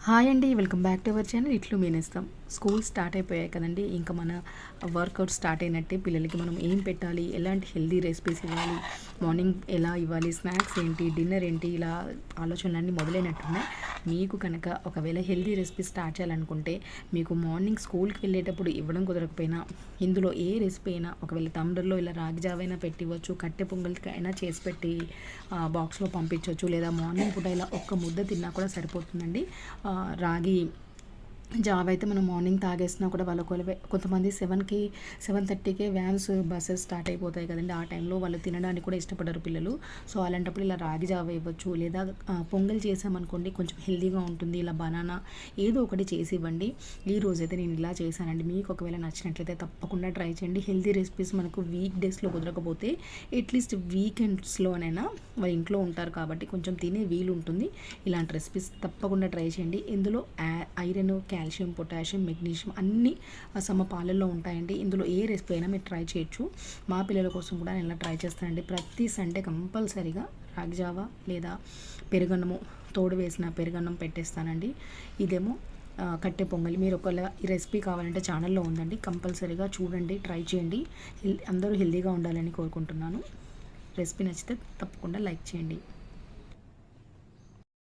Hi అండి, welcome back to our channel ఇట్లు మీనేస్తాం. School start అయిపోయాయి కదండి. ఇంకా మన వర్కౌట్ స్టార్ట్ అయినట్టే. పిల్లలకి మనం ఏం పెట్టాలి, ఎలాంటి హెల్దీ రెసిపీస్ ఇవ్వాలి, మార్నింగ్ ఎలా ఇవ్వాలి, స్నాక్స్ ఏంటి, డిన్నర్ ఏంటి, ఇలా ఆలోచనలన్నీ మొదలైనట్టున్నాయి. మీకు కనుక ఒకవేళ హెల్దీ రెసిపీ స్టార్ట్ చేయాలనుకుంటే మీకు మార్నింగ్ స్కూల్కి వెళ్ళేటప్పుడు ఇవ్వడం కుదరకపోయినా ఇందులో ఏ రెసిపీ అయినా ఒకవేళ టంబ్లర్లో ఇలా రాగి జావైనా పెట్టివ్వచ్చు, కట్టె పొంగల్కి అయినా చేసి పెట్టి బాక్స్లో పంపించవచ్చు, లేదా మార్నింగ్ పూట ఇలా ఒక్క ముద్ద తిన్నా కూడా సరిపోతుందండి. రాగి జాబ్ అయితే మనం మార్నింగ్ తాగేసినా కూడా వాళ్ళకు కొంతమంది 7:30కే వ్యాన్స్ బస్సెస్ స్టార్ట్ అయిపోతాయి కదండి. ఆ టైంలో వాళ్ళు తినడానికి కూడా ఇష్టపడరు పిల్లలు. సో అలాంటప్పుడు ఇలా రాగి జావ ఇవ్వచ్చు, లేదా పొంగల్ చేసామనుకోండి కొంచెం హెల్దీగా ఉంటుంది. ఇలా బనానా ఏదో ఒకటి చేసి ఇవ్వండి. ఈ రోజైతే నేను ఇలా చేశానండి. మీకు ఒకవేళ నచ్చినట్లయితే తప్పకుండా ట్రై చేయండి. హెల్దీ రెసిపీస్ మనకు వీక్ డేస్లో కుదరకపోతే అట్లీస్ట్ వీకెండ్స్లోనైనా వాళ్ళ ఇంట్లో ఉంటారు కాబట్టి కొంచెం తినే వీలు ఉంటుంది. ఇలాంటి రెసిపీస్ తప్పకుండా ట్రై చేయండి. ఇందులో ఐరన్, కాల్షియం, పొటాషియం, మెగ్నీషియం అన్నీ సమపాలల్లో ఉంటాయండి. ఇందులో ఏ రెసిపీ అయినా మీరు ట్రై చేయొచ్చు. మా పిల్లల కోసం కూడా నేను ఇలా ట్రై చేస్తానండి. ప్రతి సండే కంపల్సరీగా రాగి జావా లేదా పెరుగన్నము, తోడు వేసిన పెరుగన్నం పెట్టేస్తానండి. ఇదేమో కట్టె పొంగలి. మీరు ఒకవేళ ఈ రెసిపీ కావాలంటే ఛానల్లో ఉందండి, కంపల్సరీగా చూడండి, ట్రై చేయండి. అందరూ హెల్తీగా ఉండాలని కోరుకుంటున్నాను. రెసిపీ నచ్చితే తప్పకుండా లైక్ చేయండి.